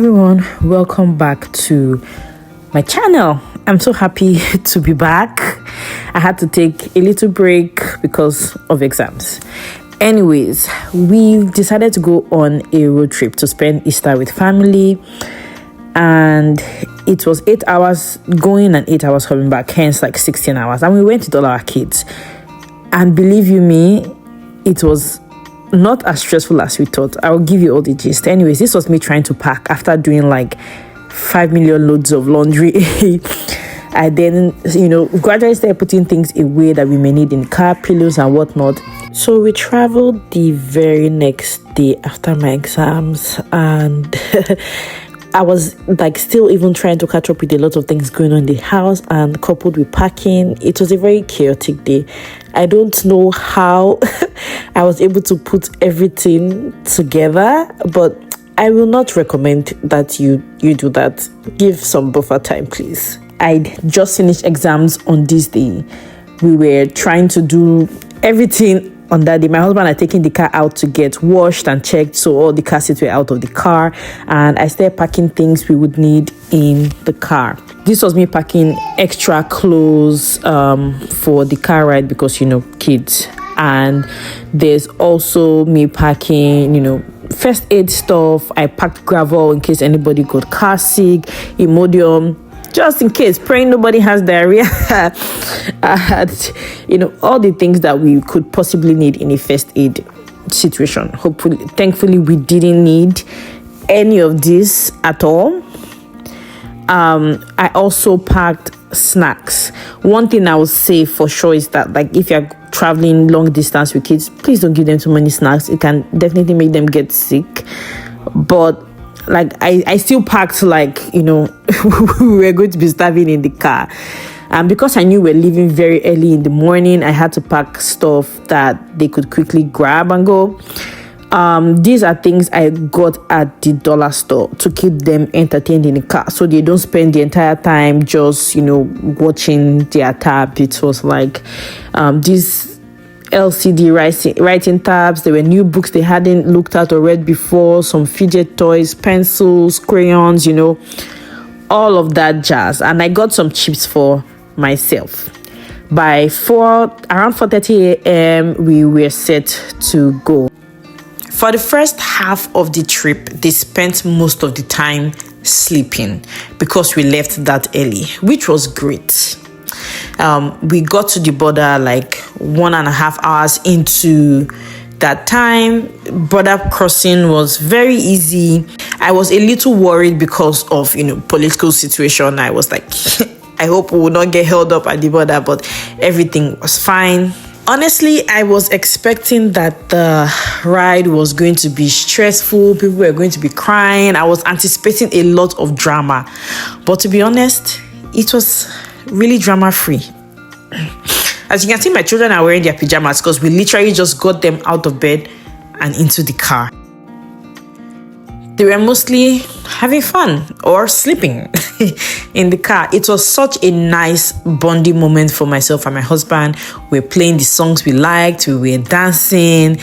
everyone, welcome back to my channel. I'm so happy to be back. I had to take a little break because of exams. Anyways, we decided to go on a road trip to spend Easter with family, and it was 8 hours going and 8 hours coming back, hence like 16 hours. And we went with all our kids, and believe you me, it was not as stressful as we thought. I will give you all the gist. Anyways, this was me trying to pack after doing like 5 million loads of laundry. I then, gradually started putting things away that we may need in the car, pillows and whatnot. So we traveled the very next day after my exams, and I was like still even trying to catch up with a lot of things going on in the house, and coupled with packing, it was a very chaotic day. I don't know how I was able to put everything together, but I will not recommend that you do that. Give some buffer time, please. I just finished exams on this day. We were trying to do everything on that day. My husband had taken the car out to get washed and checked, so all the car seats were out of the car, and I started packing things we would need in the car. This was me packing extra clothes for the car ride because kids, and there's also me packing first aid stuff. I packed gravel in case anybody got car sick, Imodium, just in case, praying nobody has diarrhea. And all the things that we could possibly need in a first aid situation. Thankfully we didn't need any of this at all. I also packed snacks. One thing I would say for sure is that, like, if you're traveling long distance with kids, please don't give them too many snacks. It can definitely make them get sick. But like, I still packed, like, we were going to be starving in the car. And because I knew we're leaving very early in the morning, I had to pack stuff that they could quickly grab and go. These are things I got at the dollar store to keep them entertained in the car, so they don't spend the entire time just, watching their tab. It was like these LCD writing tabs. There were new books they hadn't looked at or read before, some fidget toys, pencils, crayons, all of that jazz. And I got some chips for myself. By around 4:30 a.m. we were set to go. For the first half of the trip, they spent most of the time sleeping because we left that early, which was great. We got to the border like 1.5 hours into that time. Border crossing was very easy. I was a little worried because of political situation. I was like, I hope we will not get held up at the border, but everything was fine. Honestly, I was expecting that the ride was going to be stressful. People were going to be crying. I was anticipating a lot of drama. But to be honest, it was really drama-free. As you can see, my children are wearing their pajamas because we literally just got them out of bed and into the car. They were mostly having fun or sleeping in the car. It was such a nice bonding moment for myself and my husband. We were playing the songs we liked. We were dancing.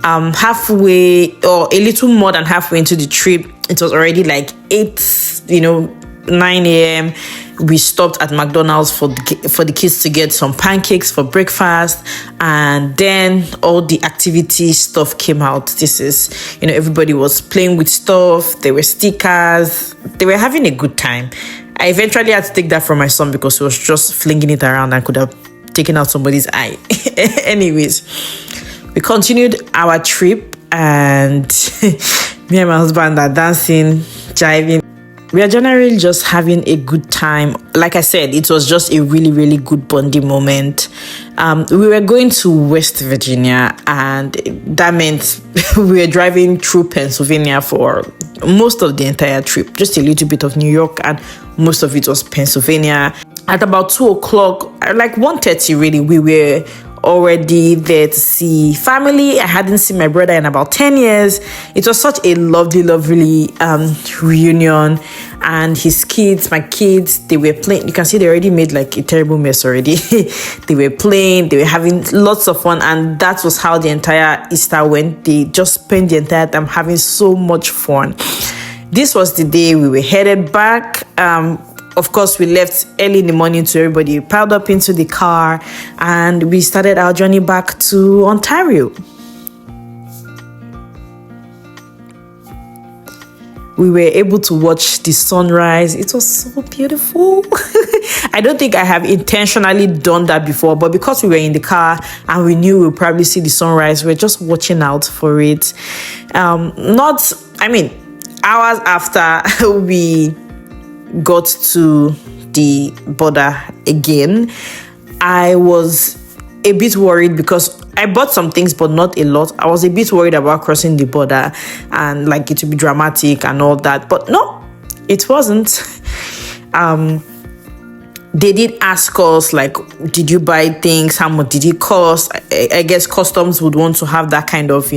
Halfway, or a little more than halfway into the trip, it was already like 9 a.m. We stopped at McDonald's for the kids to get some pancakes for breakfast, and then all the activity stuff came out. This is, everybody was playing with stuff. There were stickers. They were having a good time. I eventually had to take that from my son because he was just flinging it around and could have taken out somebody's eye. Anyways, we continued our trip, and me and my husband are dancing, jiving. We are generally just having a good time. Like I said, it was just a really, really good bonding moment. We were going to West Virginia, and that meant we were driving through Pennsylvania for most of the entire trip. Just a little bit of New York, and most of it was Pennsylvania. At about 2:00, like 1:30 really, we were already there to see family. I hadn't seen my brother in about 10 years. It was such a lovely reunion. And his kids, my kids, they were playing. You can see they already made like a terrible mess already. They were playing, they were having lots of fun, and that was how the entire Easter went. They just spent the entire time having so much fun. This was the day we were headed back. Of course, we left early in the morning, so everybody piled up into the car and we started our journey back to Ontario. We were able to watch the sunrise. It was so beautiful. I don't think I have intentionally done that before, but because we were in the car and we knew we'll probably see the sunrise, we're just watching out for it. Hours after we got to the border again, I was a bit worried because I bought some things, but not a lot. I was a bit worried about crossing the border and like it would be dramatic and all that. But no, it wasn't. They did ask us, like, did you buy things? How much did it cost? I guess customs would want to have that kind of,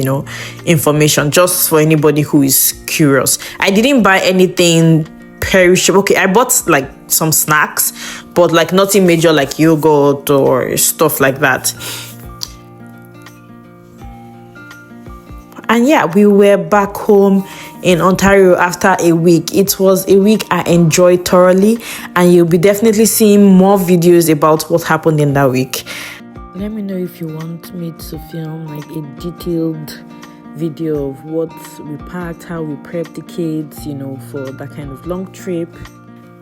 information just for anybody who is curious. I didn't buy anything perishable. Okay, I bought like some snacks, but like nothing major like yogurt or stuff like that. And yeah, we were back home in Ontario after a week. It was a week I enjoyed thoroughly, and you'll be definitely seeing more videos about what happened in that week. Let me know if you want me to film like a detailed video of what we packed, how we prepped the kids, for that kind of long trip.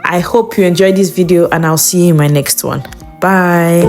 I hope you enjoyed this video, and I'll see you in my next one. Bye.